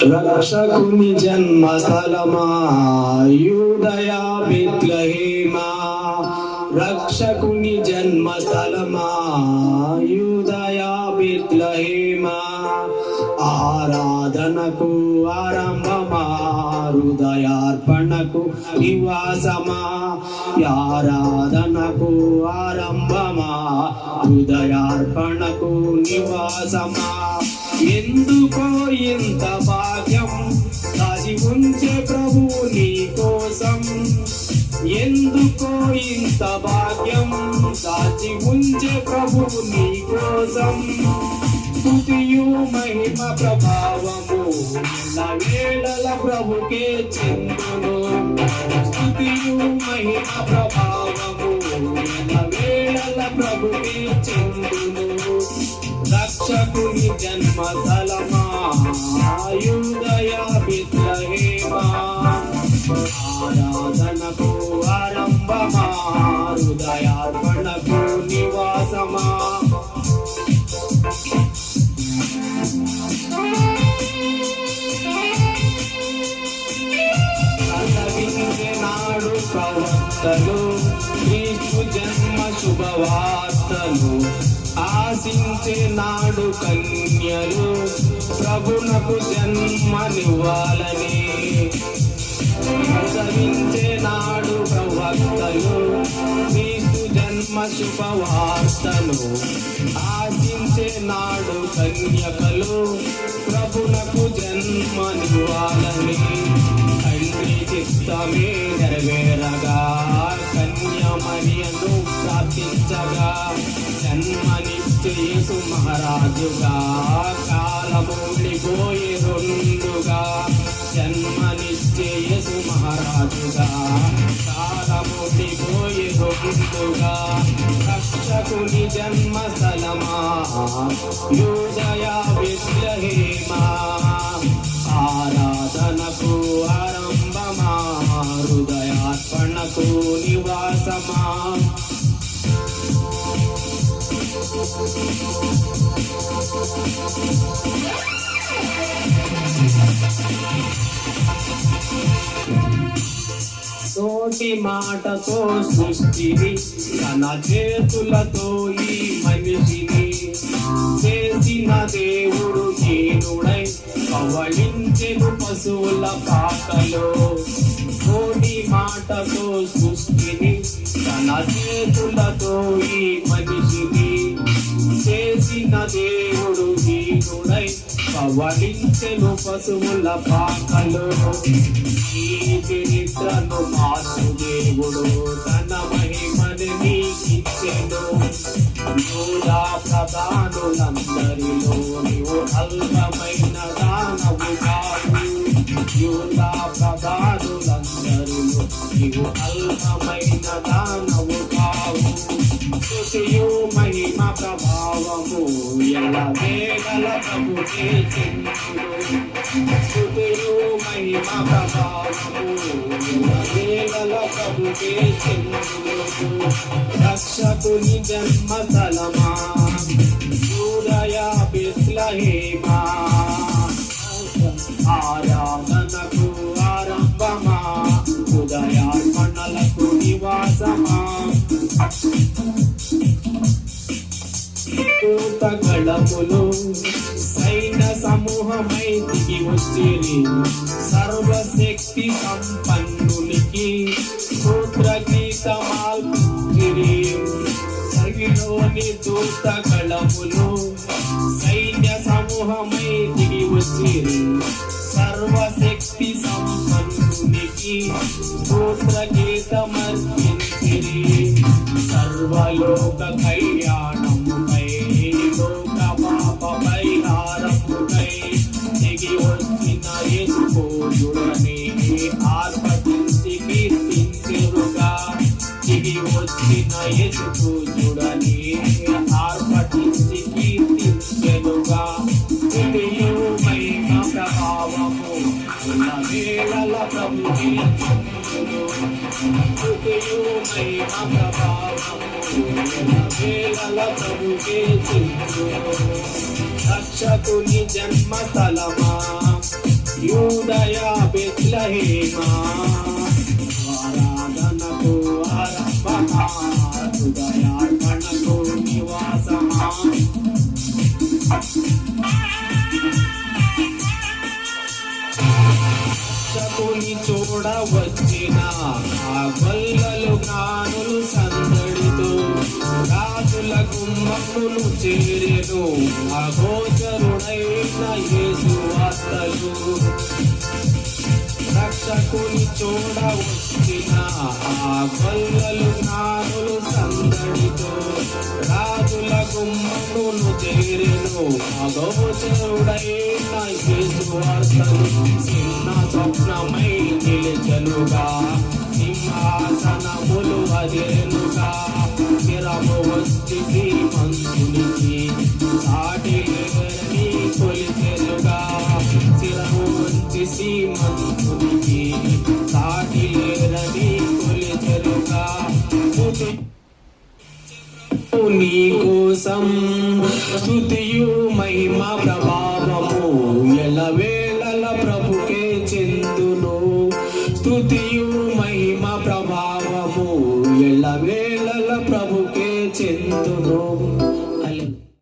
రక్షకుని జన్మస్థలమా యూదయా బెత్లెహేమా, రక్షకుని జన్మస్థలమా యూదయా బెత్లెహేమా, ఆరాధనకు ఆరంభమా హృదయార్పణకు నివాసమా, ఆరాధనకు ఆరంభమా హృదయార్పణకు నివాసమా, ఎందుకో ఇంత భాగ్యం దాచి ఉంచే ప్రభువు నీ కోసం, ఎందుకో ఇంత భాగ్యం దాచి ఉంచే ప్రభువు నీ కోసం, స్తుతియు మహిమ ప్రభావము ఎల్లవేళల ప్రభుకే చెందును, స్తుతియు మహిమ ప్రభావము ఎల్లవేళల ప్రభుకే చెందును, రక్షకుని జన్మస్థలమా యూదయా బెత్లెహేమా, ఆరాధనకు ఆరంభమా హృదయార్పణకు నివాసమా. నాడు ప్రవక్తలు క్రీస్తు జన్మ శుభవార్తలు ఆశించే నాడు కన్యలు ప్రభునకు జన్మనివ్వాలని, ప్రసవించే నాడు ప్రవక్తలు క్రీస్తు జన్మ శుభవార్తలు ఆశించే నాడు కన్యకలు ప్రభునకు జన్మనివ్వాలని, తండ్రి చిత్తమే నెరవేరగా కన్యమరియను ప్రార్థించగా, జన్మనిచ్చే యేసు మహారాజుగా కాలము విడిపోయి రెండుగా, జన్మనిచ్చే యేసు మహారాజుగా కాలము విడిపోయి రెండుగా, రక్షకుని జన్మస్థలమా యూదయా బెత్లెహేమా, ఆరాధనకు ఆరంభమా హృదయార్పణకు నివాసమా. తోటి మాటతో సృష్టిని తన చేతులతో ఈ మనిషిని చేసిన దేవుడు దీనుడై పవళించెను పశువుల పాకలో, తోటి మాటతో సృష్టిని తన చేతులతో ఈ మనిషిని చేసిన దేవుడు దీనుడై పవళించెను పశువుల పాకలో, ఈ చరిత్రను మార్చు దేవుడు తన మహిమని నీకిచ్చెను, యూదా ప్రధానులందరిలో నీవు అల్పమైన దానవు కావు, యూదా ప్రధానులందరిలో నీవు అల్పమైన దానవు కావు, స్తుతియు మహిమ ప్రభావము ఎల్లవేళల ప్రభుకే చెందును, స్తుతియు మహిమ ప్రభావము ఎల్లవేళల ప్రభుకే చెందును, రక్షకుని జన్మస్థలమా యూదయా బెత్లెహేమా, ఆరాధనకు ఆరంభమా హృదయార్పణలకు నివాసమా. దూతగణములు సైన్య సమూహమై దిగి వచ్చిరి, సర్వశక్తి సంపన్నునికి స్తోత్ర గీతమాల్చిరి, సరిలోని దూతగణములు సైన్య సమూహమై దిగి వచ్చిరి, సర్వశక్తి సంపన్నునికి స్తోత్ర గీతమర్పించిరి, సర్వలోక కళ్యాణముకై లోక పాప పరిహారముకై దిగి వచ్చిన యేసుని ఆర్భటించి కీర్తించెరుగా, దిగి వచ్చిన యేసుని ఆర్భటించి కీర్తించెరుగా, స్తుతియు మహిమ ప్రభావము ఎల్లవేళల ప్రభుకే చెందును, స్తుతియు మహిమ ప్రభావము ఎల్లవేళల ప్రభుకే చెందును, రక్షకుని జన్మస్థలమా మహిమా ఆరాధనకు ఆరంభమా హృదయార్పణకు నివాసమా రక్షకుని చూడ వచ్చిన ఆ గొల్లలు జ్ఞానులు సందడితో రాజుల గుమ్మమును చేరెను అగోచరుడైన యేసు వార్తలు రక్షకుని చూడ వచ్చిన ఆ గొల్లలు జ్ఞానులు సందడితో రాజుల గుమ్మమును చేరెను అగోచరుడైన యేసు వార్తలు చిన్న స్వప్నమై నిలిచెనుగా సింహాసనములు అదేనుగా చిరము వచ్చి శ్రీమంతునికి సాటి లేరని కొలిచెనుగా చిరము వచ్చి శ్రీమంతునికి సాటి లేరని కొలిచెనుగా నీ కోసం స్తుతియు మహిమ ప్రభావము ఎలవేళల ప్రభుకే చెందును స్తుతియు మహిమ